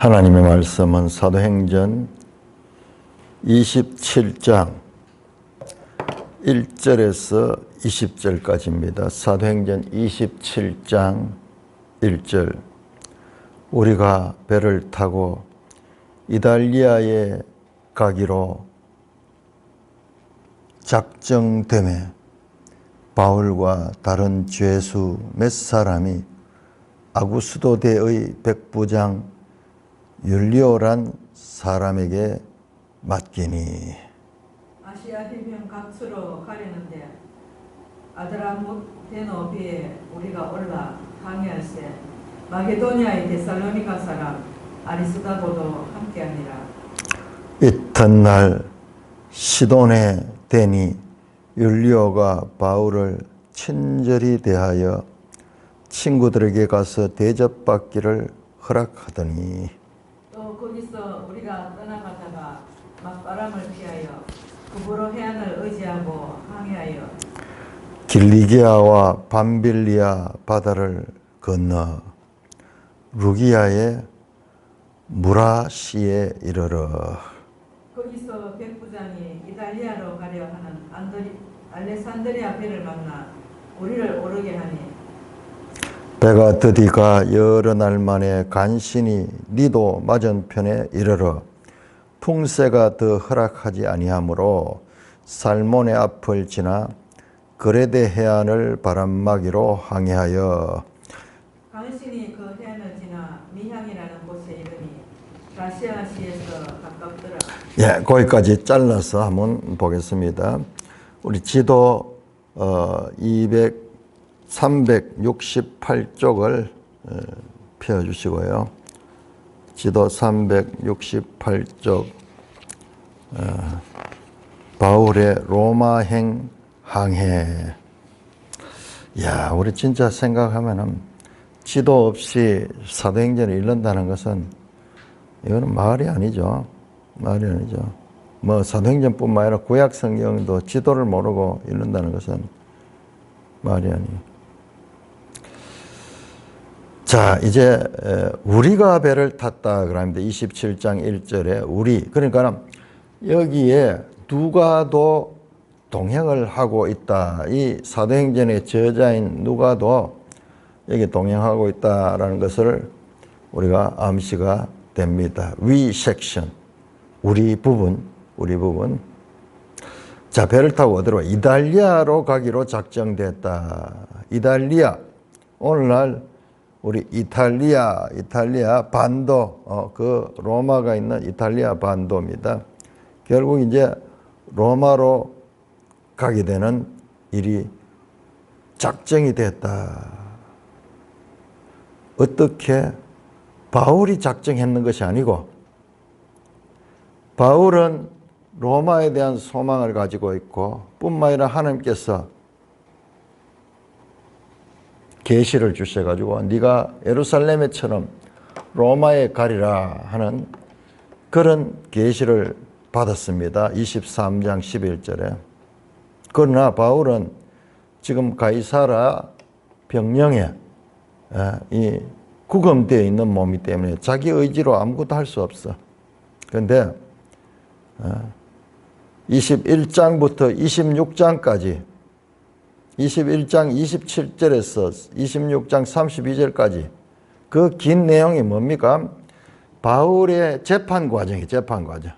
하나님의 말씀은 사도행전 27장 1절에서 20절까지입니다. 사도행전 27장 1절. 우리가 배를 타고 이달리아에 가기로 작정되매 바울과 다른 죄수 몇 사람이 아구스도대의 백부장 율리오란 사람에게 맡기니. 아시아 해변 각처로 가려는데 아드라무 대너비에 우리가 올라 항해할세 마게도니아의 데살로니가 사람 아리스다고도 함께하니라. 이튿날 시돈에 대니 율리오가 바울을 친절히 대하여 친구들에게 가서 대접받기를 허락하더니, 또 거기서 우리가 떠나가다가 맞바람을 피하여 구브로 해안을 의지하고 항해하여 길리기아와 밤빌리아 바다를 건너 루기아의 무라시에 이르러 거기서 백부장이 이달리아로 가려 하는 알레산드리아 배를 만나 우리를 오르게 하니 배가 드디가 여러 날 만에 간신히 리도 맞은편에 이르러 풍세가 더 허락하지 아니하므로 살몬의 앞을 지나 그레데 해안을 바람막이로 항해하여 간신히 그 해안을 지나 미향이라는 곳에 이르니 다시아시에서 가깝더라. 예, 거기까지 잘라서 한번 보겠습니다. 우리 지도 368쪽을 펴주시고요. 지도 368쪽 바울의 로마행 항해. 야, 우리 진짜 생각하면은 지도 없이 사도행전을 읽는다는 것은 이거는 말이 아니죠. 말이 아니죠. 뭐 사도행전뿐만 아니라 구약 성경도 지도를 모르고 읽는다는 것은 말이 아니에요. 자, 이제 우리가 배를 탔다 그럽니다. 27장 1절에 우리. 그러니까 여기에 누가도 동행을 하고 있다. 이 사도행전의 저자인 누가도 여기 동행하고 있다라는 것을 우리가 암시가 됩니다. We section. 우리 부분. 자, 배를 타고 어디로? 이달리아로 가기로 작정됐다. 이달리아. 오늘날 우리 이탈리아 반도, 그 로마가 있는 이탈리아 반도입니다. 결국 이제 로마로 가게 되는 일이 작정이 됐다. 어떻게? 바울이 작정했는 것이 아니고 바울은 로마에 대한 소망을 가지고 있고 뿐만 아니라 하나님께서 계시를 주셔가지고 네가 예루살렘에처럼 로마에 가리라 하는 그런 계시를 받았습니다. 23장 11절에. 그러나 바울은 지금 가이사라 병령에 이 구금되어 있는 몸이 때문에 자기 의지로 아무것도 할 수 없어. 그런데 21장부터 26장까지 21장 27절에서 26장 32절까지 그 긴 내용이 뭡니까? 바울의 재판 과정이 재판 과정.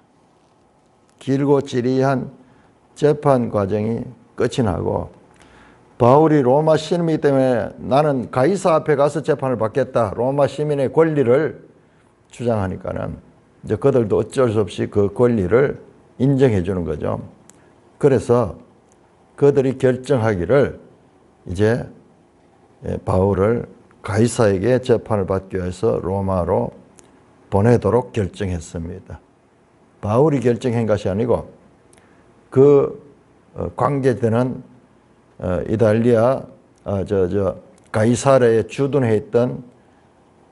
길고 지리한 재판 과정이 끝이 나고 바울이 로마 시민이기 때문에 나는 가이사 앞에 가서 재판을 받겠다. 로마 시민의 권리를 주장하니까는 이제 그들도 어쩔 수 없이 그 권리를 인정해 주는 거죠. 그래서 그들이 결정하기를 이제 바울을 가이사에게 재판을 받기 위해서 로마로 보내도록 결정했습니다. 바울이 결정한 것이 아니고 그 관계되는 이달리아 가이사라에 주둔해 있던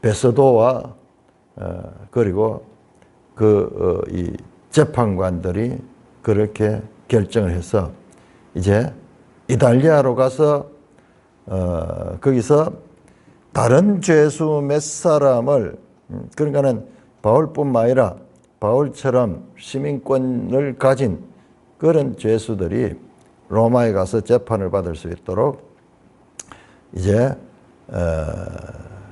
베스도와 그리고 이 재판관들이 그렇게 결정을 해서 이제 이달리아로 가서 거기서 다른 죄수 몇 사람을 그러니까는 바울뿐만 아니라 바울처럼 시민권을 가진 그런 죄수들이 로마에 가서 재판을 받을 수 있도록 이제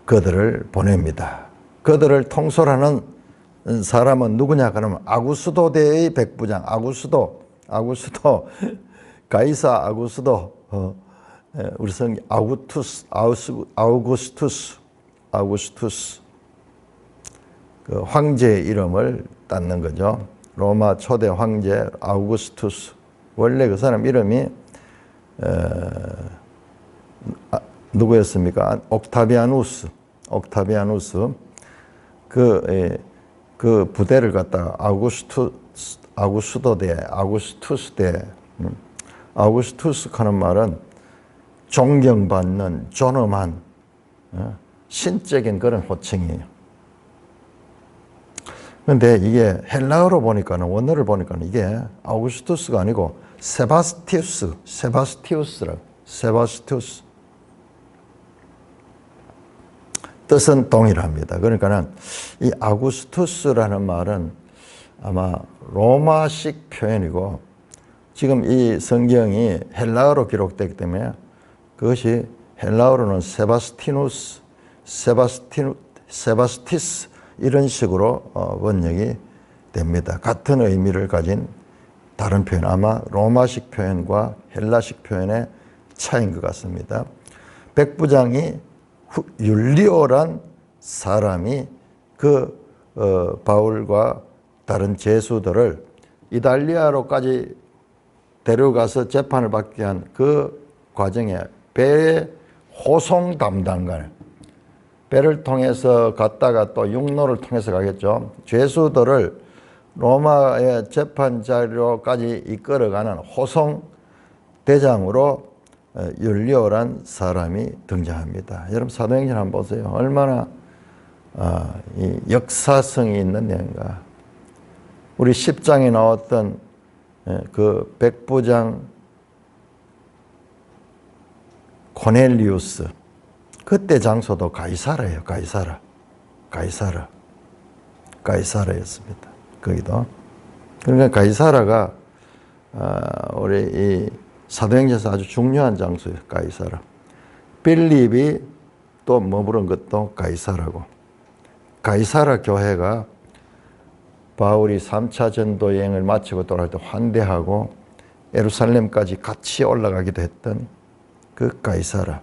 그들을 보냅니다. 그들을 통솔하는 사람은 누구냐? 그러면 아구스도 대의 백부장, 아구스도 가이사 아구스도, 우리 성경 아우구스투스, 그 황제의 이름을 땄는 거죠. 로마 초대 황제 아우구스투스. 원래 그 사람 이름이 누구였습니까? 옥타비아누스. 그 부대를 갖다가 아우구스투스 하는 말은 존경받는, 존엄한, 신적인 그런 호칭이에요. 그런데 이게 헬라어로 보니까는, 원어를 보니까는 이게 아우구스투스가 아니고 세바스티우스라고. 뜻은 동일합니다. 그러니까는 이 아구스투스라는 말은 아마 로마식 표현이고, 지금 이 성경이 헬라어로 기록되기 때문에 그것이 헬라어로는 세바스티스 이런 식으로 번역이 됩니다. 같은 의미를 가진 다른 표현, 아마 로마식 표현과 헬라식 표현의 차이인 것 같습니다. 백부장이 율리오란 사람이 그 바울과 다른 죄수들을 이탈리아로까지 데려가서 재판을 받게 한 그 과정에 배의 호송 담당관, 배를 통해서 갔다가 또 육로를 통해서 가겠죠. 죄수들을 로마의 재판 자리로까지 이끌어가는 호송 대장으로 율리오란 사람이 등장합니다. 여러분 사도행전 한번 보세요. 얼마나 이 역사성이 있는 내용인가. 우리 10장에 나왔던 그 백부장 코넬리우스, 그때 장소도 가이사라예요. 가이사라였습니다. 거기도. 그러니까 가이사라가 우리 이 사도행전에서 아주 중요한 장소예요. 가이사라. 빌립이 또 머무른 것도 가이사라고. 가이사라 교회가 바울이 3차 전도 여행을 마치고 돌아올 때 환대하고 예루살렘까지 같이 올라가기도 했던 그 가이사라.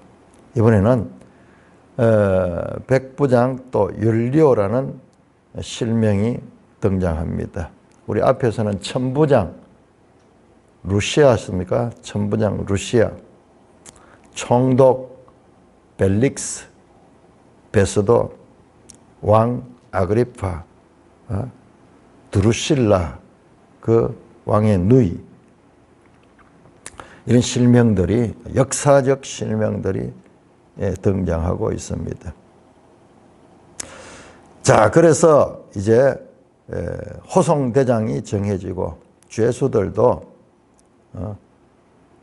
이번에는 백부장 또 율리오라는 실명이 등장합니다. 우리 앞에서는 천부장 루시아였습니까? 천부장 루시아, 총독 벨릭스, 베스도, 왕 아그리파, 드루실라, 그 왕의 누이, 이런 실명들이, 역사적 실명들이 등장하고 있습니다. 자, 그래서 이제 호송대장이 정해지고 죄수들도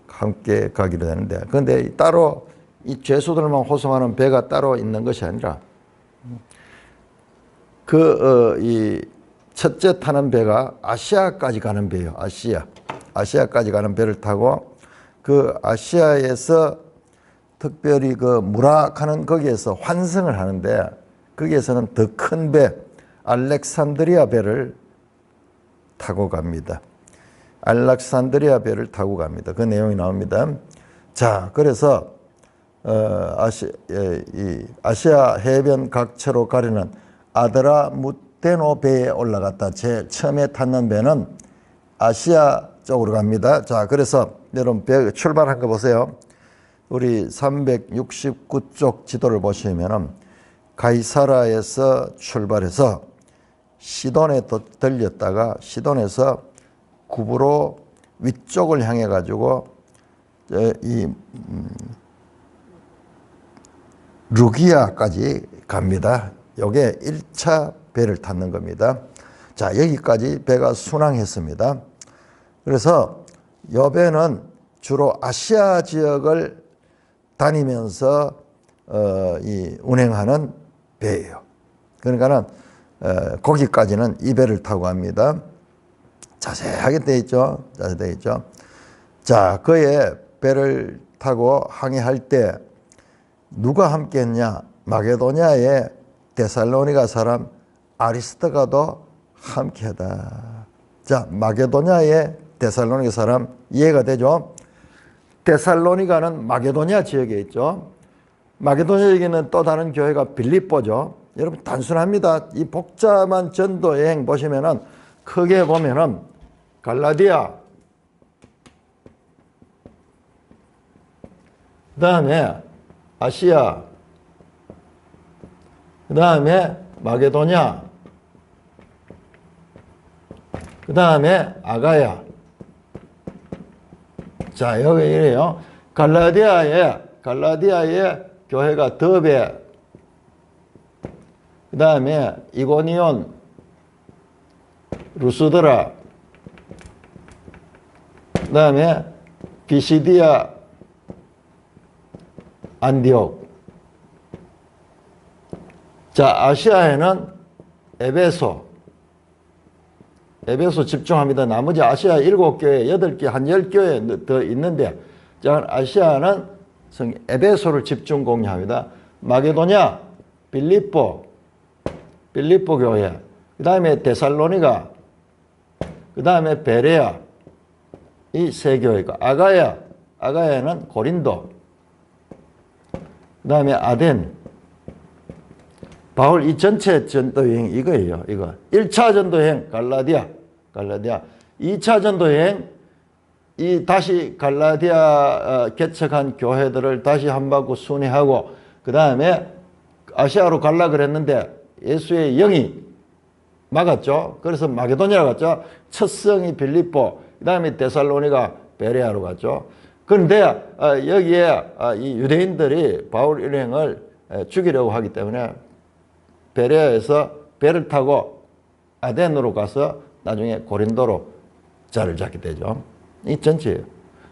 함께 가기로 되는데, 그런데 따로 이 죄수들만 호송하는 배가 따로 있는 것이 아니라 이 첫째 타는 배가 아시아까지 가는 배예요. 아시아까지 가는 배를 타고 그 아시아에서 특별히 그 무락하는 거기에서 환승을 하는데, 거기에서는 더 큰 배, 알렉산드리아 배를 타고 갑니다. 알렉산드리아 배를 타고 갑니다. 그 내용이 나옵니다. 자, 그래서 아시아 해변 각처로 가려는 아드라무테노 배에 올라갔다. 처음에 탔는 배는 아시아 쪽으로 갑니다. 자, 그래서 여러분 배 출발한 거 보세요. 우리 369쪽 지도를 보시면은 가이사라에서 출발해서 시돈에 또 들렸다가 시돈에서 구브로 위쪽을 향해 가지고 이 루기아까지 갑니다. 요게 1차 배를 탔는 겁니다. 자, 여기까지 배가 순항했습니다. 그래서 요 배는 주로 아시아 지역을 다니면서 운행하는 배예요. 그러니까는 거기까지는 이 배를 타고 갑니다. 자세하게 되어 있죠. 자세히 되어 있죠. 자, 그의 배를 타고 항해할 때 누가 함께 했냐? 마게도냐의 데살로니가 사람 아리스토가도 함께 하다. 자, 마게도냐의 데살로니가 사람 이해가 되죠? 데살로니가는 마게도냐 지역에 있죠. 마게도냐에는 또 다른 교회가 빌립보죠. 여러분 단순합니다. 이 복잡한 전도 여행 보시면은 크게 보면은 갈라디아, 그 다음에 아시아, 그 다음에 마게도냐, 그 다음에 아가야. 자, 여기 이래요. 갈라디아에 교회가 더베, 그 다음에 이고니온, 루스드라, 그 다음에 비시디아, 안디옥. 자, 아시아에는 에베소 집중합니다. 나머지 아시아 7교회, 8개, 한 10교회 더 있는데, 자, 아시아는 에베소를 집중 공유합니다. 마게도냐, 빌립보 교회, 그 다음에 데살로니가, 그 다음에 베레아, 이 세 교회가, 아가야는 고린도, 그 다음에 아덴. 바울 이 전체 전도여행 이거예요. 이거 1차 전도여행 갈라디아. 2차 전도여행 이 다시 갈라디아 개척한 교회들을 다시 한 바퀴 순회하고, 그 다음에 아시아로 갈라 그랬는데 예수의 영이 막았죠. 그래서 마게도냐로 갔죠. 첫 성이 빌립보, 그 다음에 데살로니가 베레아로 갔죠. 그런데 여기에 이 유대인들이 바울 일행을 죽이려고 하기 때문에 베레아에서 배를 타고 아덴으로 가서 나중에 고린도로 자리를 잡게 되죠. 이 전체예요.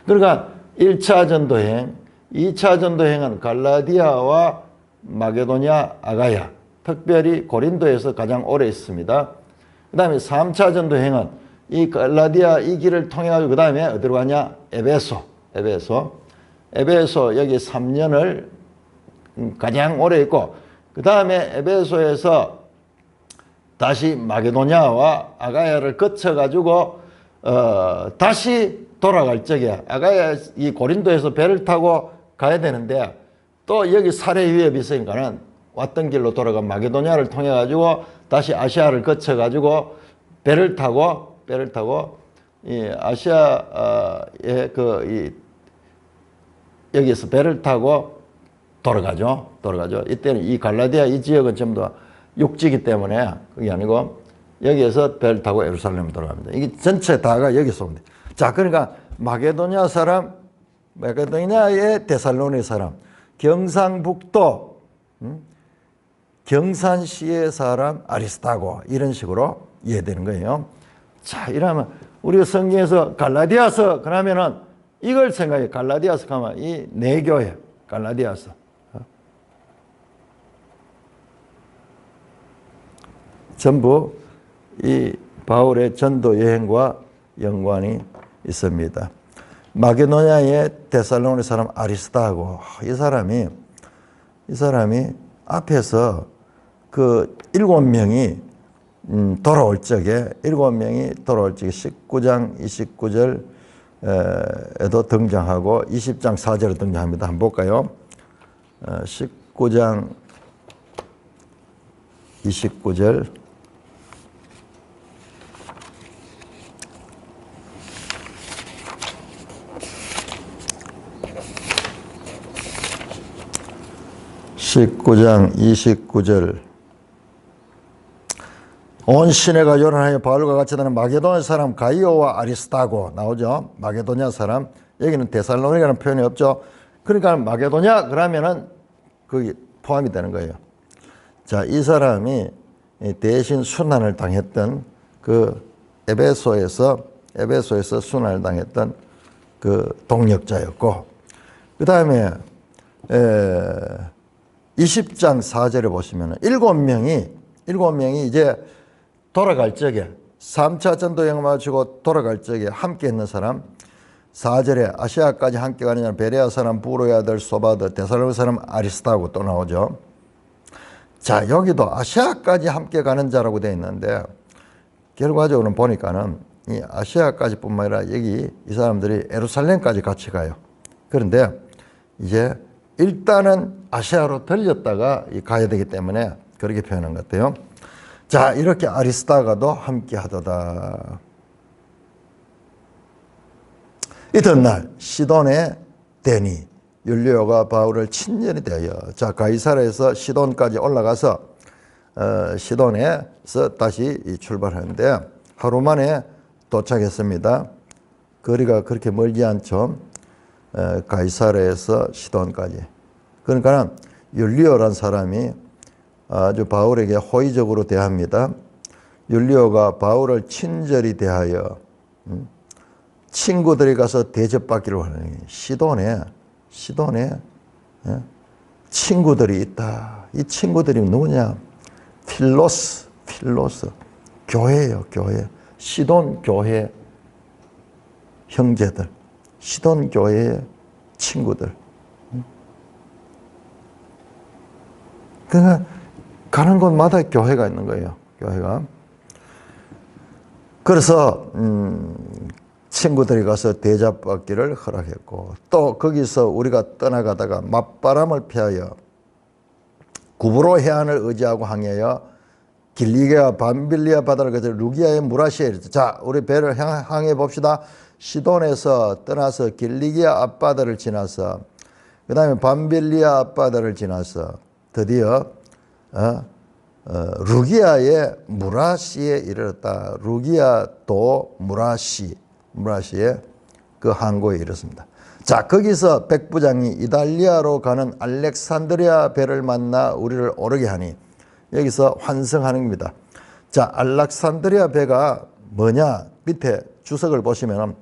그러니까 1차 전도행, 2차 전도행은 갈라디아와 마게도냐, 아가야, 특별히 고린도에서 가장 오래 있습니다. 그 다음에 3차 전도행은 이 갈라디아 이 길을 통해 가지고 그 다음에 어디로 가냐? 에베소 여기 3년을 가장 오래 있고, 그 다음에 에베소에서 다시 마게도냐와 아가야를 거쳐가지고 다시 돌아갈 적에 아가야 이 고린도에서 배를 타고 가야 되는데 또 여기 살해 위협이 있으니까는 왔던 길로 돌아가 마게도냐를 통해 가지고 다시 아시아를 거쳐가지고 배를 타고 이 아시아의 여기서 배를 타고 돌아가죠. 이때는 이 갈라디아 이 지역은 전부 다 육지이기 때문에 그게 아니고 여기에서 배를 타고 예루살렘으로 돌아갑니다. 이게 전체 다가 여기서 옵니다. 자, 그러니까 마게도냐의 데살로니 사람, 경상북도 경산시의 사람 아리스타고, 이런 식으로 이해되는 거예요. 자, 이러면 우리가 성경에서 갈라디아서 그러면은 이걸 생각해. 갈라디아서 가면 이 네 교회 갈라디아서 전부 이 바울의 전도 여행과 연관이 있습니다. 마게도냐의 데살로니 사람 아리스타고, 이 사람이 앞에서 그 7명이 돌아올 적에 19장 29절에도 등장하고 20장 4절에 등장합니다. 한번 볼까요? 19장 29절 온 시내가 요란하여 바울과 같이 다니는 마게도냐 사람 가이오와 아리스타고 나오죠. 마게도냐 사람, 여기는 데살로니가라는 표현이 없죠. 그러니까 마게도냐 그러면은 거기 포함이 되는 거예요. 자, 이 사람이 대신 순환을 당했던 그 에베소에서 순환을 당했던 그 동력자였고, 그 다음에 20장 4절에 보시면 7명이 7명이 이제 돌아갈 적에 3차 전도여행을 마치고 돌아갈 적에 함께 있는 사람 4절에 아시아까지 함께 가는 자는 베레아 사람 부로의 아들 소바드 데살로니가 사람 아리스타고 또 나오죠. 자, 여기도 아시아까지 함께 가는 자라고 되어 있는데 결과적으로는 보니까는 이 아시아까지뿐만 아니라 여기 이 사람들이 예루살렘까지 같이 가요. 그런데 이제 일단은 아시아로 들렸다가 가야 되기 때문에 그렇게 표현한 것 같아요. 자, 이렇게 아리스타가도 함께 하도다. 이튿날 시돈의 대니 율리오가 바울을 친절히 대하여 자 가이사랴에서 시돈까지 올라가서 시돈에서 다시 출발하는데 하루 만에 도착했습니다. 거리가 그렇게 멀지 않죠. 가이사랴에서 시돈까지. 그러니까 율리오란 사람이 아주 바울에게 호의적으로 대합니다. 율리오가 바울을 친절히 대하여 친구들이 가서 대접받기를 원하니 시돈에 친구들이 있다. 이 친구들이 누구냐? 필로스 교회예요. 교회. 시돈 교회 형제들, 시돈 교회의 친구들. 그러니까 가는 곳마다 교회가 있는 거예요. 교회가. 그래서 친구들이 가서 대접받기를 허락했고 또 거기서 우리가 떠나가다가 맞바람을 피하여 구브로 해안을 의지하고 항해하여 길리게와 밤빌리아 바다를 거쳐 루기아의 무라시에 이르렀다. 자, 우리 배를 향해 봅시다. 시돈에서 떠나서 길리기아 앞바다를 지나서 그 다음에 밤빌리아 앞바다를 지나서 드디어 루기아의 무라시에 이르렀다. 루기아 도 무라시의 그 항구에 이르렀습니다. 자, 거기서 백부장이 이달리아로 가는 알렉산드리아 배를 만나 우리를 오르게 하니 여기서 환승하는 겁니다. 자, 알렉산드리아 배가 뭐냐? 밑에 주석을 보시면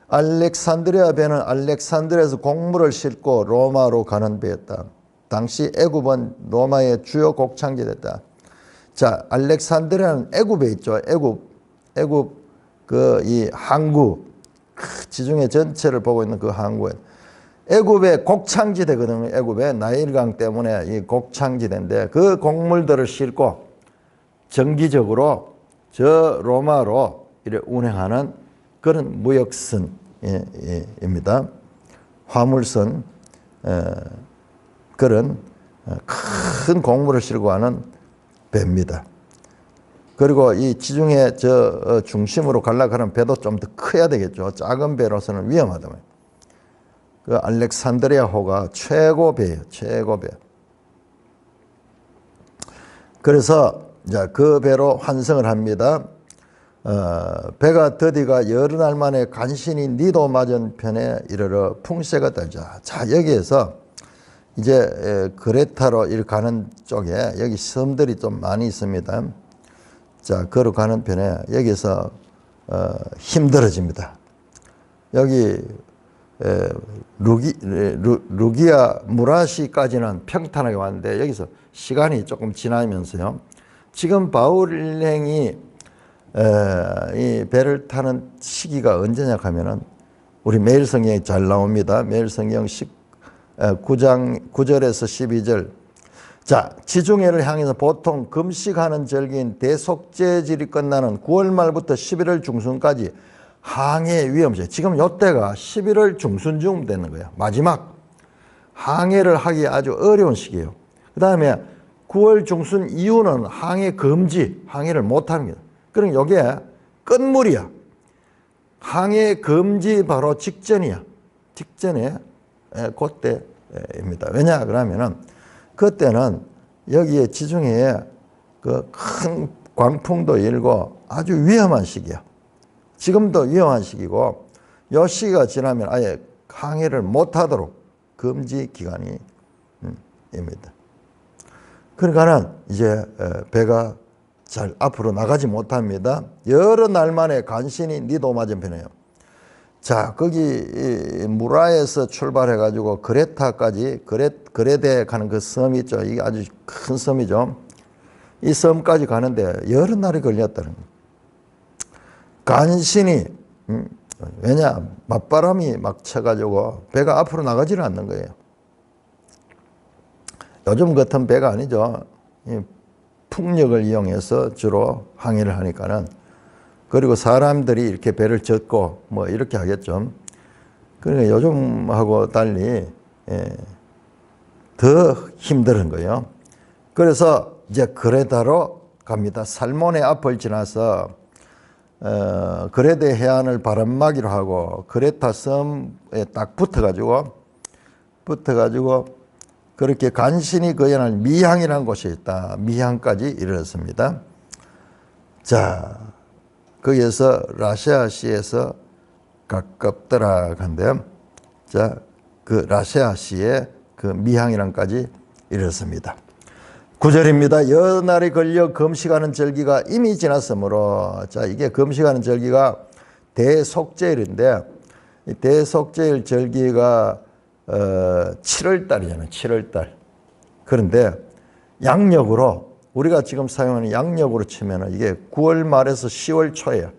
알렉산드리아 배는 알렉산드리아에서 곡물을 싣고 로마로 가는 배였다. 당시 애굽은 로마의 주요 곡창지였다. 자, 알렉산드리아는 애굽에 있죠. 애굽 그 이 항구 지중해 전체를 보고 있는 그 항구에 애굽의 곡창지대거든요. 애굽의 나일강 때문에 이 곡창지대인데 그 곡물들을 싣고 정기적으로 저 로마로 이렇게 운행하는 그런 무역선입니다. 화물선 그런 큰 곡물을 싣고 가는 배입니다. 그리고 이 지중해 저 중심으로 가려고 하는 배도 좀 더 커야 되겠죠. 작은 배로서는 위험하다. 그 알렉산드리아호가 최고 배예요. 최고 배. 그래서 이제 그 배로 환승을 합니다. 배가 더디가 여러 날 만에 간신히 니도 맞은편에 이르러 풍세가 떨자. 자, 여기에서 이제 그레타로 가는 쪽에 여기 섬들이 좀 많이 있습니다. 자, 걸어가는 편에 여기서 힘들어집니다. 여기 루기아 무라시까지는 평탄하게 왔는데 여기서 시간이 조금 지나면서요. 지금 바울 일행이 이 배를 타는 시기가 언제냐 하면은 우리 매일 성경에 잘 나옵니다. 매일 성경 9장 9절에서 12절. 자, 지중해를 향해서 보통 금식하는 절기인 대속죄질이 끝나는 9월 말부터 11월 중순까지 항해 위험세. 지금 이때가 11월 중순쯤 되는 거예요. 마지막 항해를 하기 아주 어려운 시기예요. 그 다음에 9월 중순 이후는 항해 금지, 항해를 못하는 거예요. 그럼 이게 끝물이야. 항해 금지 바로 직전이야. 직전에 그때입니다. 왜냐 그러면은 그때는 여기에 지중해에 그 큰 광풍도 일고 아주 위험한 시기야. 지금도 위험한 시기고 이 시기가 지나면 아예 항해를 못하도록 금지 기간이 입니다. 그러니까는 이제 배가 잘 앞으로 나가지 못합니다. 여러 날 만에 간신히 니도 맞은편이에요. 자, 거기 무라에서 출발해가지고 그레타까지 그레데 가는 그 섬이 있죠. 이게 아주 큰 섬이죠. 이 섬까지 가는데 여러 날이 걸렸다는 거예요. 간신히 왜냐 맞바람이 막 쳐가지고 배가 앞으로 나가지를 않는 거예요. 요즘 같은 배가 아니죠. 이 풍력을 이용해서 주로 항해를 하니까는, 그리고 사람들이 이렇게 배를 젓고 뭐 이렇게 하겠죠. 그러니까 요즘하고 달리 더 힘든 거예요. 그래서 이제 그레다로 갑니다. 살몬의 앞을 지나서 그레데 해안을 바람막이로 하고 그레타 섬에 딱 붙어가지고 그렇게 간신히 거연할 미향이라는 곳이 있다. 미향까지 이르렀습니다. 자, 거기에서 라시아시에서 가깝더라 한데요. 자, 그 라시아시의 그 미향이랑까지 이르렀습니다. 9절입니다. 여날이 걸려 금식하는 절기가 이미 지났으므로, 자, 이게 금식하는 절기가 대속죄일인데, 이 대속죄일 절기가 7월 달이잖아요. 7월 달. 그런데 양력으로, 우리가 지금 사용하는 양력으로 치면은 이게 9월 말에서 10월 초예요.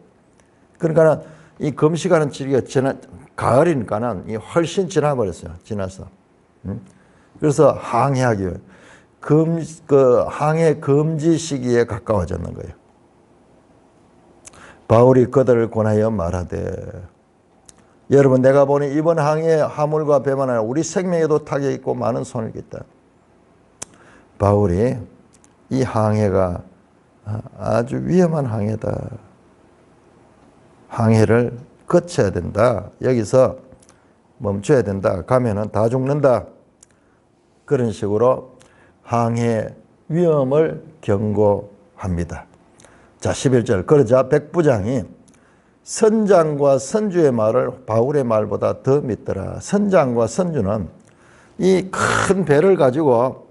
그러니까 이 금식하는 절기가 가을이니까는 훨씬 지나버렸어요. 지나서. 그래서 항해하기 위해 항해 금지 시기에 가까워졌는 거예요. 바울이 그들을 권하여 말하되, 여러분, 내가 보니 이번 항해 화물과 배만 아니라 우리 생명에도 타격이 있고 많은 손을 겠다. 바울이 이 항해가 아주 위험한 항해다. 항해를 거쳐야 된다. 여기서 멈춰야 된다. 가면은 다 죽는다. 그런 식으로 항해 위험을 경고합니다. 자, 11절. 그러자 백부장이 선장과 선주의 말을 바울의 말보다 더 믿더라. 선장과 선주는 이 큰 배를 가지고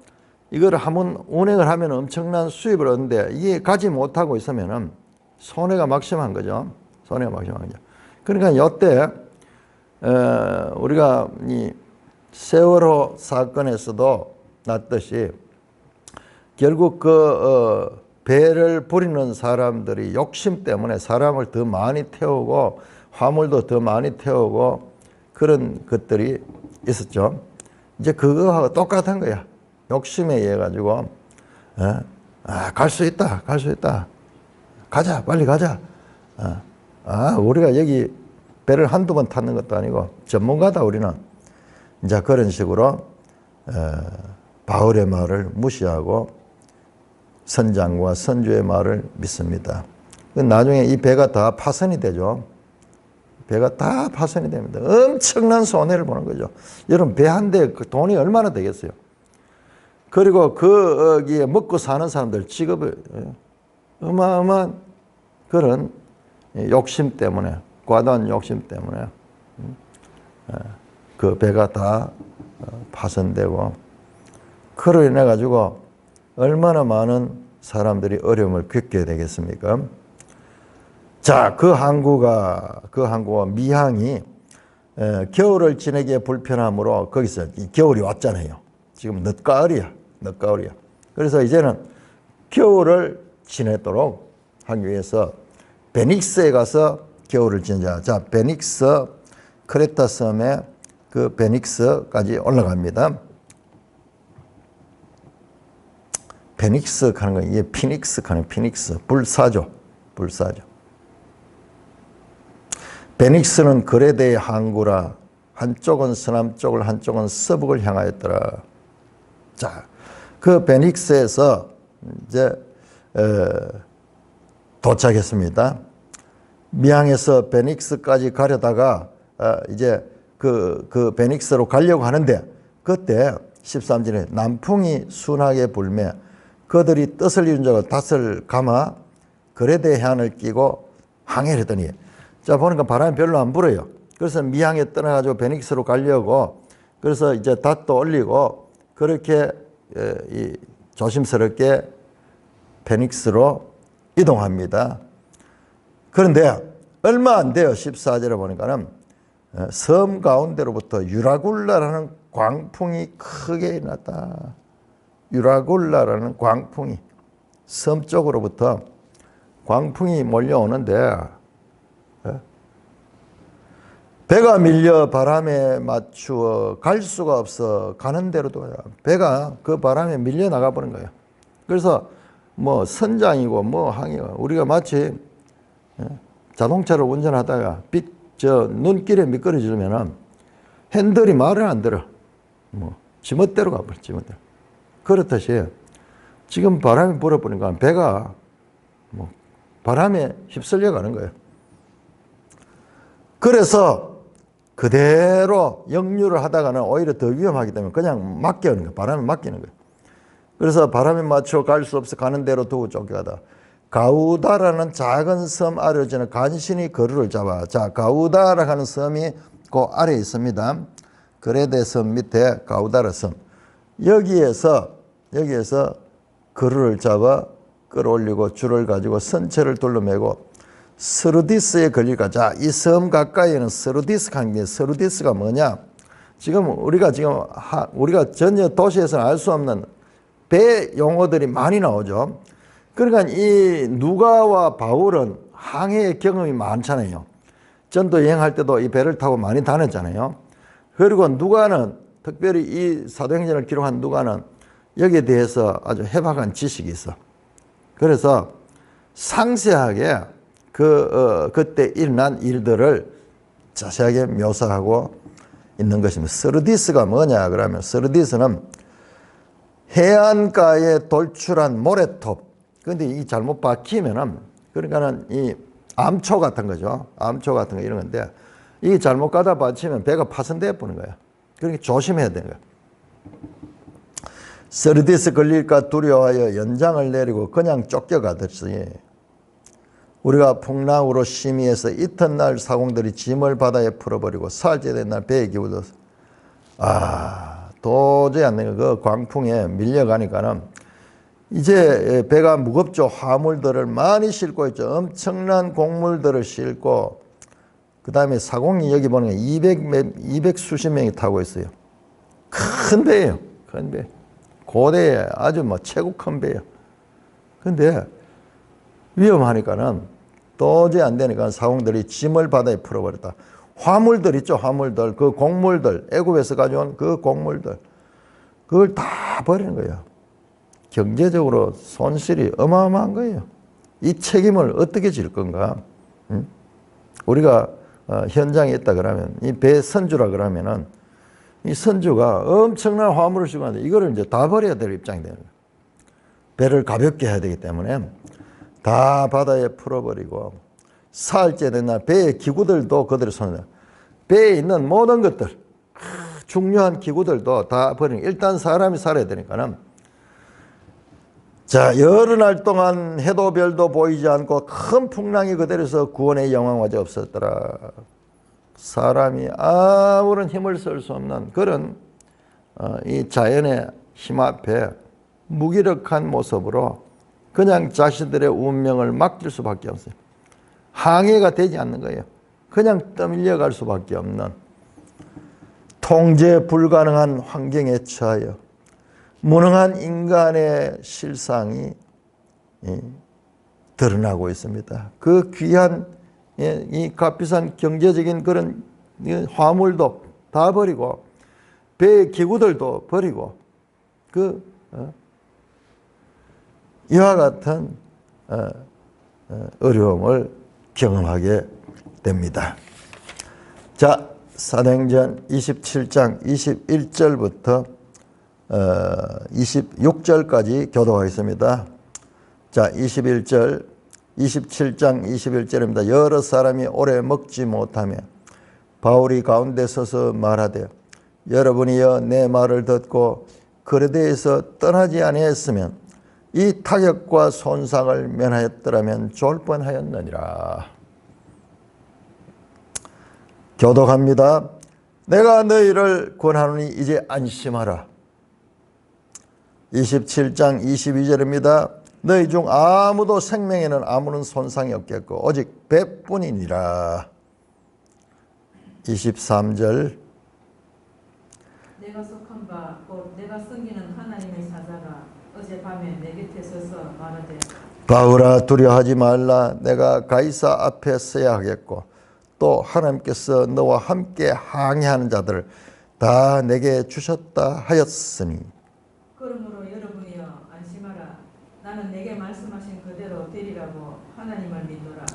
이걸 한번 운행을 하면 엄청난 수입을 얻는데, 이게 가지 못하고 있으면은 손해가 막심한 거죠. 손해가 막심한 거죠. 그러니까 이때 우리가 이 세월호 사건에서도 났듯이 결국 그 배를 부리는 사람들이 욕심 때문에 사람을 더 많이 태우고 화물도 더 많이 태우고 그런 것들이 있었죠. 이제 그거하고 똑같은 거야. 욕심에 의해 가지고 갈 수 있다, 갈 수 있다, 가자, 빨리 가자. 우리가 여기 배를 한두 번 탔는 것도 아니고 전문가다 우리는. 이제 그런 식으로 바울의 말을 무시하고 선장과 선주의 말을 믿습니다. 나중에 이 배가 다 파손이 되죠. 배가 다 파손이 됩니다. 엄청난 손해를 보는 거죠. 여러분, 배 한 대 그 돈이 얼마나 되겠어요. 그리고 거기에 먹고 사는 사람들 직업이 어마어마한 그런 욕심 때문에, 과도한 욕심 때문에 그 배가 다 파손되고, 그로 인해 가지고 얼마나 많은 사람들이 어려움을 겪게 되겠습니까? 자, 그 항구가 미항이 겨울을 지내기에 불편하므로 거기서 겨울이 왔잖아요. 지금 늦가을이야. 그래서 이제는 겨울을 지내도록 하기 위해서 베닉스에 가서 겨울을 지내자. 자, 베닉스, 크레타 섬에 그 베닉스까지 올라갑니다. 베닉스 가는 거, 이게 피닉스 가는 피닉스, 불사조. 베닉스는 그레데의 항구라 한쪽은 서남쪽을 한쪽은 서북을 향하였더라. 자, 그 베닉스에서 이제 도착했습니다. 미항에서 베닉스까지 가려다가 이제 그 베닉스로 가려고 하는데, 그때 13절에 남풍이 순하게 불매 그들이 뜻을 이룬 자가 닷을 감아 그레데 해안을 끼고 항해를 하더니, 자, 보니까 바람이 별로 안 불어요. 그래서 미항에 떠나가지고 베닉스로 가려고, 그래서 이제 닷도 올리고 그렇게 조심스럽게 베닉스로 이동합니다. 그런데 얼마 안 돼요. 14절에 보니까는 섬 가운데로부터 유라굴라라는 광풍이 크게 났다. 유라굴라라는 광풍이. 섬 쪽으로부터 광풍이 몰려오는데 배가 밀려 바람에 맞추어 갈 수가 없어 가는 대로 둬요. 배가 그 바람에 밀려 나가 버린 거예요. 그래서 뭐 선장이고 뭐 항이고 우리가 마치 자동차를 운전하다가 눈길에 미끄러지면은 핸들이 말을 안 들어. 뭐 지멋대로 가버려. 지멋대로. 그렇듯이 지금 바람이 불어버리니까 배가 뭐 바람에 휩쓸려 가는 거예요. 그래서 그대로 역류를 하다가는 오히려 더 위험하기 때문에 그냥 맡기는 거예요. 바람에 맡기는 거예요. 그래서 바람에 맞춰 갈 수 없어 가는 대로 두고 쫓겨가다. 가우다라는 작은 섬 아래로는 간신히 거루를 잡아. 자, 가우다라 하는 섬이 그 아래에 있습니다. 그레데 섬 밑에 가우다라 섬. 여기에서 거루를 잡아 끌어올리고 줄을 가지고 선체를 둘러매고 스루디스에 걸릴까. 자, 이 섬 가까이에는 스루디스가 있는데 스루디스가 뭐냐? 우리가 전혀 도시에서는 알 수 없는 배 용어들이 많이 나오죠. 그러니까 이 누가와 바울은 항해의 경험이 많잖아요. 전도 여행할 때도 이 배를 타고 많이 다녔잖아요. 그리고 누가는 특별히 이 사도행전을 기록한 누가는 여기에 대해서 아주 해박한 지식이 있어. 그래서 상세하게 그때 일어난 일들을 자세하게 묘사하고 있는 것입니다. 스르디스가 뭐냐 그러면 스르디스는 해안가에 돌출한 모래톱. 근데 이 잘못 박히면은 그러니까는 이 암초 같은 거죠. 암초 같은 거 이런 건데 이게 잘못 가다 받치면 배가 파손돼 버리는 거예요. 그러니까 조심해야 되는 거예요. 스르디스 걸릴까 두려워하여 연장을 내리고 그냥 쫓겨가듯이 우리가 풍랑으로 심의해서 이튿날 사공들이 짐을 바다에 풀어버리고 사흘째 된 날 배에 기울어서 도저히 안 되는 그 광풍에 밀려가니까는 이제 배가 무겁죠. 화물들을 많이 싣고 있죠. 엄청난 곡물들을 싣고 그 다음에 사공이 여기 보면 200 수십 명이 타고 있어요. 큰 배예요. 큰 배. 고대에 아주 뭐 최고 큰 배예요. 근데 위험하니까는 도저히 안 되니까 사공들이 짐을 바다에 풀어버렸다. 화물들 있죠. 화물들. 그 곡물들. 애굽에서 가져온 그 곡물들. 그걸 다 버리는 거예요. 경제적으로 손실이 어마어마한 거예요. 이 책임을 어떻게 질 건가? 우리가 현장에 있다 그러면 이 배 선주라 그러면은 이 선주가 엄청난 화물을 싣고 가는데 이거를 이제 다 버려야 될 입장이 되는 거예요. 배를 가볍게 해야 되기 때문에 다 바다에 풀어버리고 사흘째 된 날 배의 기구들도 그들의 손에 배에 있는 모든 것들 중요한 기구들도 다 버리는 일단 사람이 살아야 되니까는 자 여러 날 동안 해도 별도 보이지 않고 큰 풍랑이 그대로서 구원의 영광마저 없었더라. 사람이 아무런 힘을 쓸 수 없는 그런 이 자연의 힘 앞에 무기력한 모습으로 그냥 자신들의 운명을 맡길 수밖에 없어요. 항해가 되지 않는 거예요. 그냥 떠밀려 갈 수밖에 없는 통제 불가능한 환경에 처하여 무능한 인간의 실상이 드러나고 있습니다. 그 귀한 이 값비싼 경제적인 그런 화물도 다 버리고 배의 기구들도 버리고 이와 같은 어려움을 경험하게 됩니다. 자, 사도행전 27장 21절부터 26절까지 교독하겠습니다. 자, 27장 21절입니다. 여러 사람이 오래 먹지 못하며 바울이 가운데 서서 말하되 여러분이여 내 말을 듣고 그레데에서 떠나지 아니했으면 이 타격과 손상을 면하였더라면 좋을 뻔하였느니라. 교독합니다. 내가 너희를 권하노니 이제 안심하라. 27장 22절입니다. 너희 중 아무도 생명에는 아무런 손상이 없겠고 오직 배뿐이니라. 23절 내가 속한 바 곧 내가 섬기는 하나님의 사자가 어젯밤에 내 곁에 서서 말하되 바울아 두려워하지 말라. 내가 가이사 앞에 서야 하겠고 또 하나님께서 너와 함께 항해하는 자들을 다 내게 주셨다 하였으니. 그러므로 여러분이여 안심하라. 나는 내게 말씀하신 그대로 되리라고 하나님을 믿노라.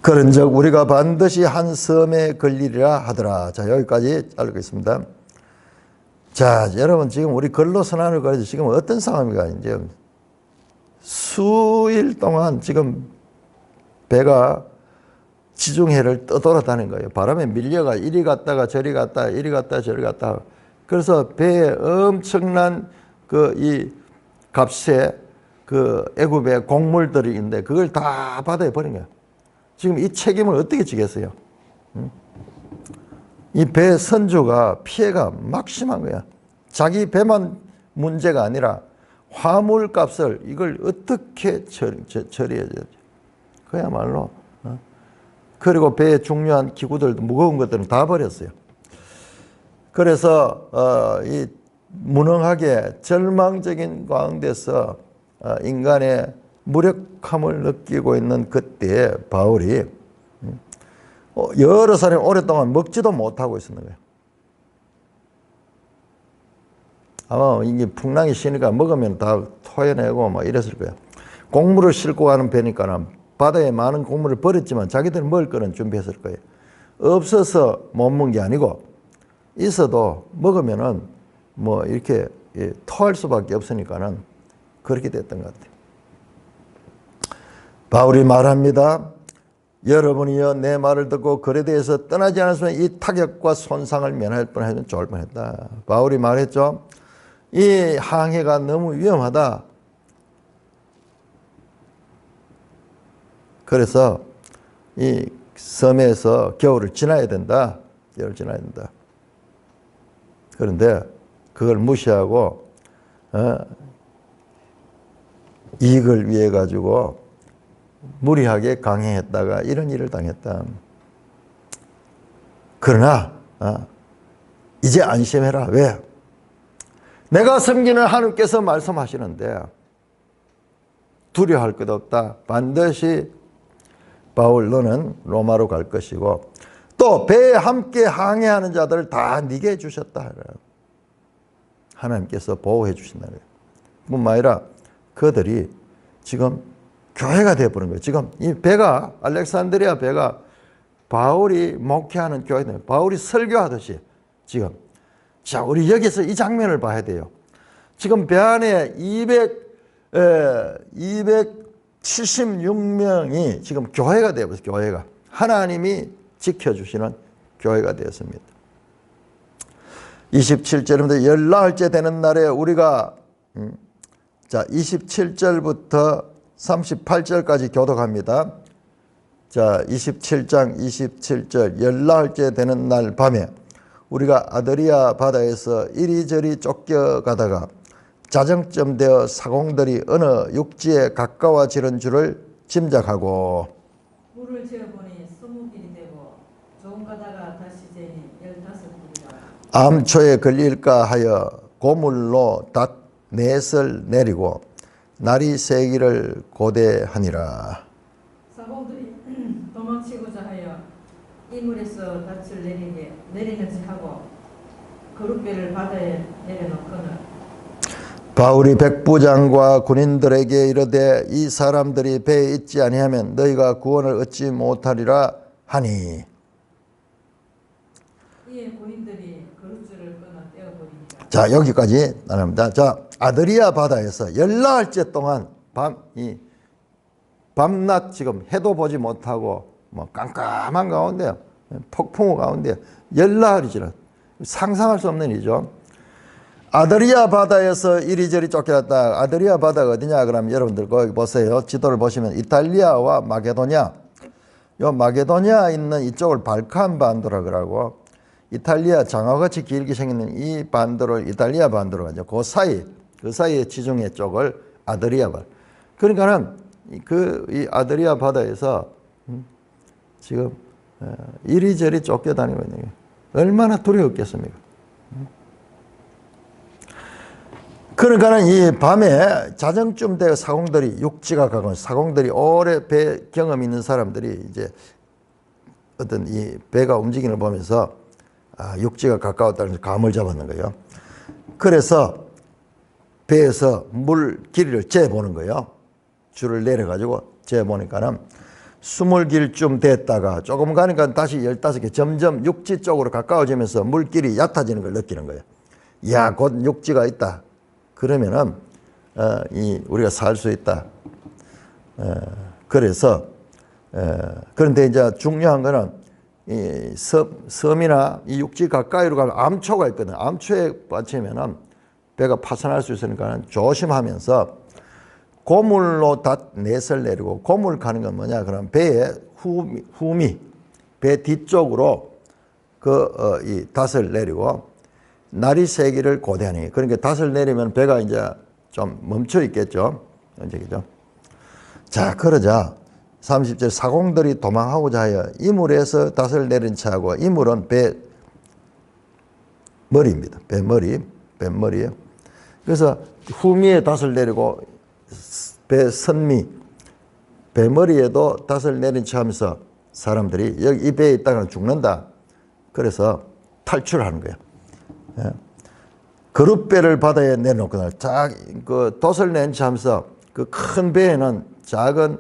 그런즉 우리가 반드시 한 섬에 걸리리라 하더라. 자, 여기까지 자르겠습니다. 자, 여러분 지금 우리 근로 선언을 가지고 지금 어떤 상황인가? 이제 수일 동안 지금 배가 지중해를 떠돌아다닌 거예요. 바람에 밀려가 이리 갔다가 저리 갔다, 이리 갔다 저리 갔다. 그래서 배에 엄청난 이 값에 애굽의 곡물들이 있는데 그걸 다 바다에 버린 거예요. 지금 이 책임을 어떻게 지겠어요? 이 배 선주가 피해가 막심한 거야. 자기 배만 문제가 아니라 화물 값을 이걸 어떻게 처리해야 되지? 그야말로. 그리고 배에 중요한 기구들도 무거운 것들은 다 버렸어요. 그래서 이 무능하게 절망적인 가운데서 인간의 무력함을 느끼고 있는 그때에 바울이 여러 사람이 오랫동안 먹지도 못하고 있었는 거예요. 아마 이게 풍랑이 쉬니까 먹으면 다 토해내고 막 이랬을 거예요. 곡물을 싣고 가는 배니까 바다에 많은 곡물을 버렸지만 자기들은 먹을 거는 준비했을 거예요. 없어서 못 먹은 게 아니고 있어도 먹으면은 뭐 이렇게 토할 수밖에 없으니까는 그렇게 됐던 것 같아요. 바울이 말합니다. 여러분이여 내 말을 듣고 그에 대해서 떠나지 않았으면 이 타격과 손상을 면할 뻔했으면 좋을 뻔했다. 바울이 말했죠. 이 항해가 너무 위험하다. 그래서 이 섬에서 겨울을 지나야 된다. 겨울을 지나야 된다. 그런데 그걸 무시하고 이익을 위해 가지고 무리하게 강행했다가 이런 일을 당했다. 그러나 이제 안심해라. 왜? 내가 섬기는 하나님께서 말씀하시는데 두려워할 것 없다. 반드시 바울 너는 로마로 갈 것이고 또 배에 함께 항해하는 자들을 다 네게 주셨다. 하나님께서 보호해 주신다는 거예요. 뿐만 아니라 그들이 지금 교회가 되어버린 거예요. 지금 이 배가 알렉산드리아 배가 바울이 목회하는 교회다. 바울이 설교하듯이 지금 자 우리 여기서 이 장면을 봐야 돼요. 지금 배 안에 276명이 지금 교회가 되어버렸어요. 교회가 하나님이 지켜주시는 교회가 되었습니다. 27절입니다. 열나흘째 되는 날에 우리가 자 27절부터 38절까지 교독합니다. 자 27장 27절 열나흘째 되는 날 밤에 우리가 아드리아 바다에서 이리저리 쫓겨가다가 자정쯤 되어 사공들이 어느 육지에 가까워지는 줄을 짐작하고 물을 재어보니 20길이 되고 조금 가다가 다시 재니 15길이라. 암초에 걸릴까 하여 고물로 닷 넷을 내리고 날이 새기를 고대하니라. 사공들이 도망치고자 하여 이물에서 닻을 내리는지 하고 거룻배를 바다에 내려놓거늘 바울이 백부장과 군인들에게 이르되 이 사람들이 배에 있지 아니하면 너희가 구원을 얻지 못하리라 하니 이에 군인들이 거룻줄을 끊어 떼어버리니라. 자 여기까지 나눕니다. 자 아드리아 바다에서 열나흘째 동안 밤낮 지금 해도 보지 못하고 뭐 깜깜한 가운데 폭풍우 가운데 열나흘이 지나 상상할 수 없는 일이죠. 아드리아 바다에서 이리저리 쫓겨났다. 아드리아 바다가 어디냐 그러면 여러분들 거기 보세요. 지도를 보시면 이탈리아와 마게도냐 요 마게도냐 있는 이쪽을 발칸 반도라 그러고 이탈리아 장어같이 길게 생긴 이 반도를 이탈리아 반도로 하죠. 그 사이에 지중해 쪽을 아드리아 바다. 그러니까는 이 아드리아 바다에서 지금 이리저리 쫓겨다니고 있는 게 얼마나 두려웠겠습니까? 그러니까는 이 밤에 자정쯤 되어 사공들이 육지가 가까운 사공들이 오래 배 경험 있는 사람들이 이제 어떤 이 배가 움직이는 걸 보면서 육지가 가까웠다는 감을 잡았는 거예요. 그래서 배에서 물 길이를 재보는 거예요. 줄을 내려가지고 재보니까는 20길쯤 됐다가 조금 가니까 다시 15개 점점 육지 쪽으로 가까워지면서 물길이 얕아지는 걸 느끼는 거예요. 야, 곧 육지가 있다. 그러면은 우리가 살 수 있다. 그래서 그런데 이제 중요한 거는 이 섬이나 이 육지 가까이로 가면 암초가 있거든. 암초에 빠지면은 배가 파손할 수 있으니까 조심하면서 고물로 닷넷을 내리고, 고물 가는 건 뭐냐? 그럼 배의 후미, 배 뒤쪽으로 이 닷을 내리고 날이 새기를 고대하니. 그러니까 닷을 내리면 배가 이제 좀 멈춰 있겠죠. 언제겠죠? 자, 그러자 30절 사공들이 도망하고자 하여 이물에서 닷을 내린 차하고, 이물은 배 머리입니다. 배 머리예요. 그래서 후미에 닷을 내리고 배 선미, 배 머리에도 닷을 내린 채 하면서 사람들이 여기 이 배에 있다가는 죽는다. 그래서 탈출하는 거예요. 예. 그룻배를 바다에 내놓거나 그 돛을 낸 채 하면서 그 큰 배에는 작은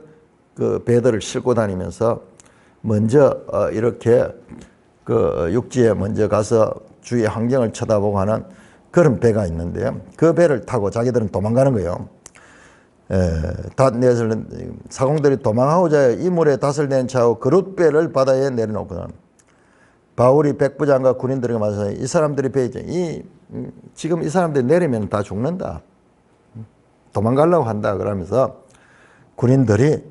그 배들을 싣고 다니면서 먼저 이렇게 그 육지에 먼저 가서 주위의 환경을 쳐다보고 하는 그런 배가 있는데요. 그 배를 타고 자기들은 도망가는 거예요. 사공들이 도망하고자 이물에 닷을 낸 차하고 그룻배를 바다에 내려놓거든. 바울이 백부장과 군인들에게 말해서 이 사람들이 배에 지금 이 사람들이 내리면 다 죽는다. 도망가려고 한다. 그러면서 군인들이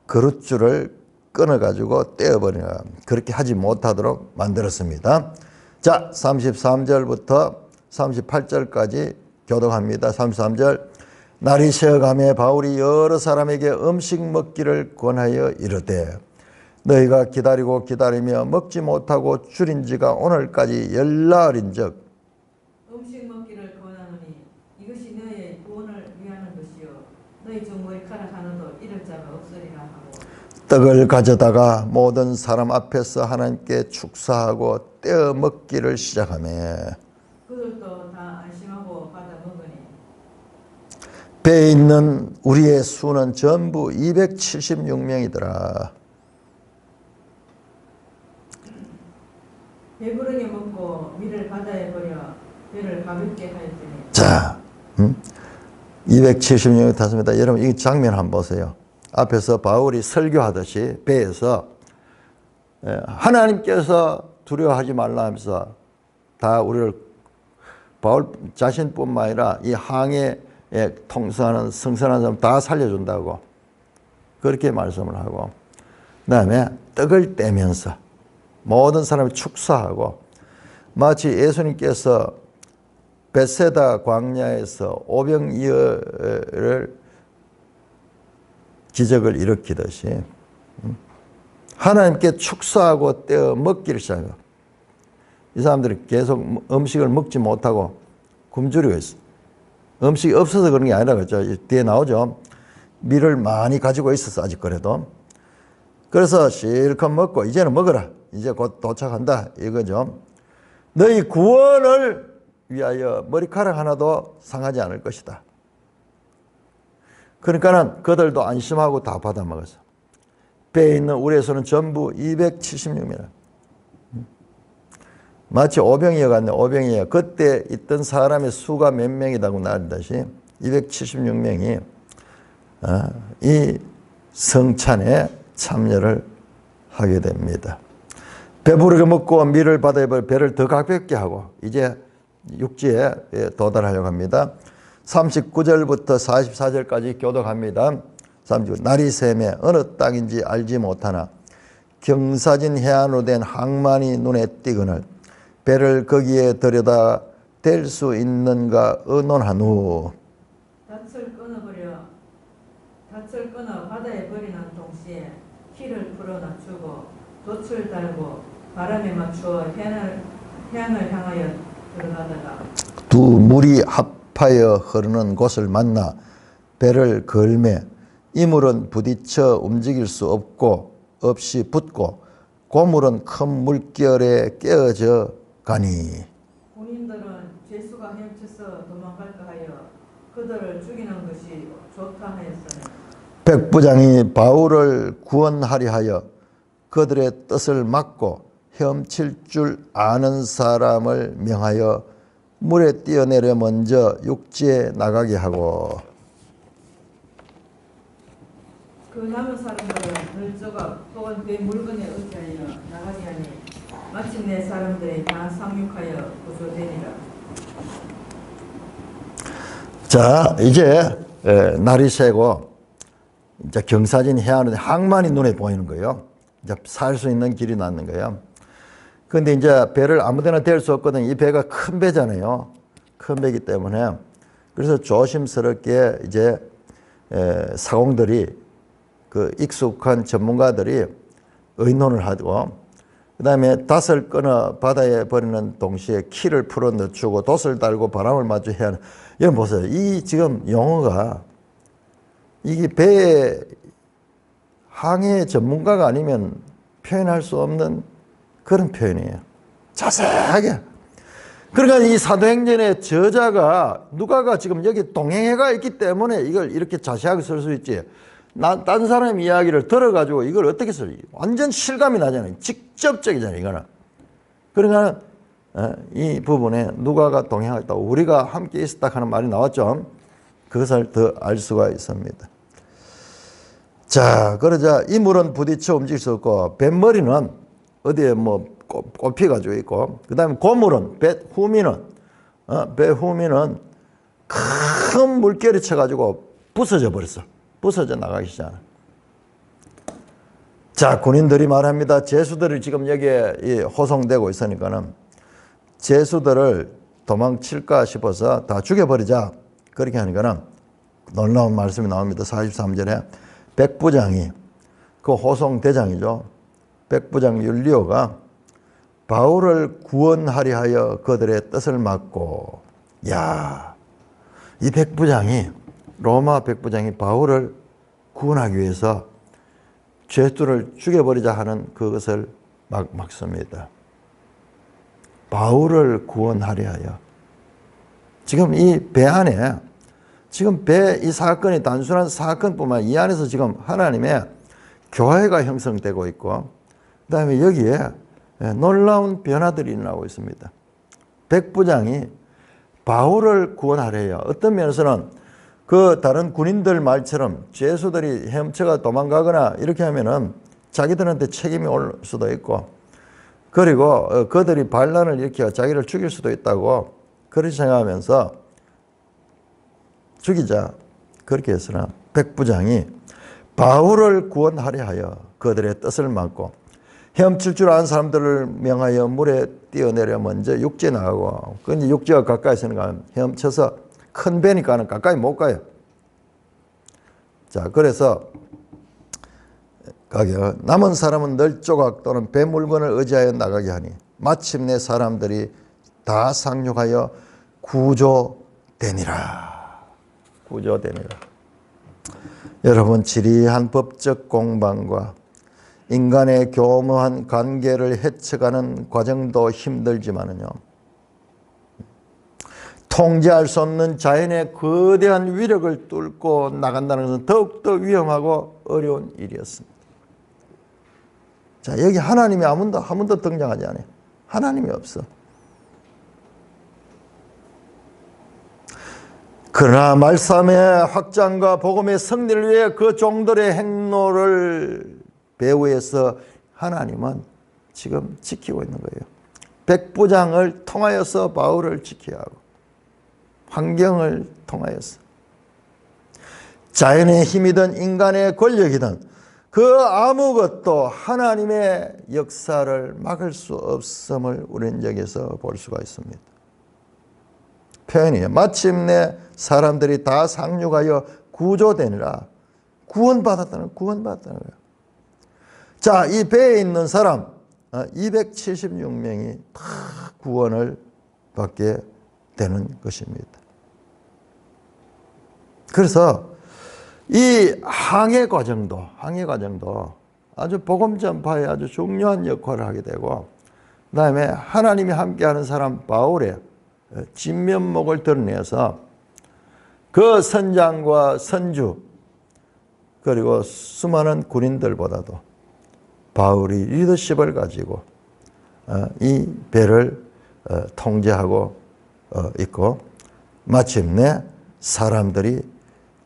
그룻줄을 끊어가지고 떼어버리나 그렇게 하지 못하도록 만들었습니다. 자, 33절부터 38절까지 교독합니다. 33절 날이 새어가매 바울이 여러 사람에게 음식 먹기를 권하여 이르되 너희가 기다리고 기다리며 먹지 못하고 줄인 지가 오늘까지 열나흘인즉 음식 먹기를 권하노니 이것이 너희의 구원을 위하는 것이요 너희 중 머리카락 하나도 잃을 자가 없으리라 하고 떡을 가져다가 모든 사람 앞에서 하나님께 축사하고 떼어 먹기를 시작하매 그들도 다 안심하고 받아 먹으니 배에 있는 우리의 수는 전부 276명이더라. 배부르게 먹고 밀을 바다에 버려 배를 가볍게 하였더니 자, 276명이 탔습니다. 여러분 이 장면 한번 보세요. 앞에서 바울이 설교하듯이 배에서 하나님께서 두려워하지 말라 하면서 다 우리를 바울 자신뿐만 아니라 이 항해에 통수하는 성선한 사람 다 살려준다고 그렇게 말씀을 하고 그 다음에 떡을 떼면서 모든 사람을 축사하고 마치 예수님께서 벳세다 광야에서 오병이어를 기적을 일으키듯이 하나님께 축사하고 떼어 먹기를 시작해요. 이 사람들이 계속 음식을 먹지 못하고 굶주리고 있어. 음식이 없어서 그런 게 아니라 그렇죠. 뒤에 나오죠. 밀을 많이 가지고 있었어. 아직 그래도. 그래서 실컷 먹고 이제는 먹어라. 이제 곧 도착한다. 이거죠. 너희 구원을 위하여 머리카락 하나도 상하지 않을 것이다. 그러니까는 그들도 안심하고 다 받아 먹었어. 배에 있는 우리에서는 전부 276명. 마치 오병이어 같네. 오병이어. 그때 있던 사람의 수가 몇 명이라고 나른다시 276명이 이 성찬에 참여를 하게 됩니다. 배부르게 먹고 밀을 바다에 버려 배를 더 가볍게 하고 이제 육지에 도달하려고 합니다. 39절부터 44절까지 교독합니다. 39절 날이 새매 어느 땅인지 알지 못하나 경사진 해안으로 된 항만이 눈에 띄거늘 배를 거기에 들여다 댈 수 있는가 의논한 후 닻을 끊어 바다에 버리는 동시에 키를 풀어 낮추고 돛을 달고 바람에 맞추어 해안을 향하여 들어가다가 두 물이 급하여 흐르는 곳을 만나 배를 걸매 이물은 부딪혀 움직일 수 없이 붙고 고물은 큰 물결에 깨어져 가니. 군인들은 죄수가 헤엄쳐서 도망갈까 하여 그들을 죽이는 것이 좋다 하였으니 백부장이 바울을 구원하려 하여 그들의 뜻을 막고 헤엄칠 줄 아는 사람을 명하여 물에 뛰어내려 먼저 육지에 나가게 하고. 그 남은 사람들은 늘 조각 혹은 배 물건에 의지하여 나가게 하니 마침내 사람들이 다 상륙하여 구조되니라. 자, 이제 날이 새고 이제 경사진 해안에 항만이 눈에 보이는 거예요. 이제 살 수 있는 길이 나는 거예요. 근데 이제 배를 아무데나 댈 수 없거든. 이 배가 큰 배잖아요. 큰 배이기 때문에. 그래서 조심스럽게 이제 사공들이 그 익숙한 전문가들이 의논을 하고 그다음에 닷을 끊어 바다에 버리는 동시에 키를 풀어 늦추고 돛을 달고 바람을 마주 해야 하는. 여러분 보세요. 이 지금 용어가 이게 배의 항해 전문가가 아니면 표현할 수 없는 그런 표현이에요. 자세하게. 그러니까 이 사도행전의 저자가 누가가 지금 여기 동행해가 있기 때문에 이걸 이렇게 자세하게 쓸 수 있지. 딴 사람 이야기를 들어가지고 이걸 어떻게 써요? 완전 실감이 나잖아요. 직접적이잖아요, 이거는. 그러니까 이 부분에 누가가 동행했다고 우리가 함께 있었다 하는 말이 나왔죠. 그것을 더 알 수가 있습니다. 자, 그러자 이물은 부딪혀 움직일 수 없고 뱃머리는 어디에 뭐 꼽혀가지고 있고 그 다음에 고물은 배 후미는 큰 물결이 쳐가지고 부서져 버렸어. 부서져 나가기 시작하는. 자, 군인들이 말합니다. 죄수들이 지금 여기에 호송되고 있으니까는 죄수들을 도망칠까 싶어서 다 죽여버리자. 그렇게 하니까는 놀라운 말씀이 나옵니다. 43절에 백부장이 그 호송대장이죠. 백부장 율리오가 바울을 구원하려 하여 그들의 뜻을 막고. 야, 이 백부장이 로마 백부장이 바울을 구원하기 위해서 죄수를 죽여버리자 하는 그것을 막습니다. 바울을 구원하려 하여. 지금 이 배 안에 지금 이 사건이 단순한 사건뿐만 이 안에서 지금 하나님의 교회가 형성되고 있고 그 다음에 여기에 놀라운 변화들이 일어나고 있습니다. 백부장이 바울을 구원하려 해요. 어떤 면에서는 그 다른 군인들 말처럼 죄수들이 헤엄쳐가 도망가거나 이렇게 하면은 자기들한테 책임이 올 수도 있고 그리고 그들이 반란을 일으켜 자기를 죽일 수도 있다고 그렇게 생각하면서 죽이자 그렇게 했으나 백부장이 바울을 구원하려 하여 그들의 뜻을 막고 헤엄칠 줄 아는 사람들을 명하여 물에 뛰어내려 먼저 육지에 나가고 근데 육지가 가까이 있으니까 헤엄쳐서 큰 배니까는 가까이 못 가요. 자, 그래서 남은 사람은 늘 조각 또는 배 물건을 의지하여 나가게 하니 마침내 사람들이 다 상륙하여 구조되니라. 구조되니라. 여러분, 지리한 법적 공방과 인간의 교묘한 관계를 헤쳐가는 과정도 힘들지만은요. 통제할 수 없는 자연의 거대한 위력을 뚫고 나간다는 것은 더욱더 위험하고 어려운 일이었습니다. 자, 여기 하나님이 한 번도 등장하지 않아요. 하나님이 없어. 그러나 말씀의 확장과 복음의 승리를 위해 그 종들의 행로를 배후에서 하나님은 지금 지키고 있는 거예요. 백부장을 통하여서 바울을 지켜야 하고 환경을 통하여서 자연의 힘이든 인간의 권력이든 그 아무것도 하나님의 역사를 막을 수 없음을 우리는 여기서 볼 수가 있습니다. 표현이에요. 마침내 사람들이 다 상륙하여 구조되니라. 구원받았다는 거예요. 자, 이 배에 있는 사람 276명이 다 구원을 받게 되는 것입니다. 그래서 이 항해 과정도 아주 복음 전파에 아주 중요한 역할을 하게 되고, 그다음에 하나님이 함께하는 사람 바울의 진면목을 드러내서 그 선장과 선주 그리고 수많은 군인들보다도 바울이 리더십을 가지고 이 배를 통제하고 있고, 마침내 사람들이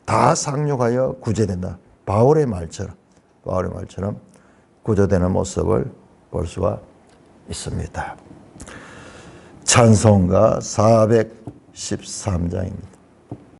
다 상륙하여 구제된다. 바울의 말처럼 구조되는 모습을 볼 수가 있습니다. 찬송가 413장입니다.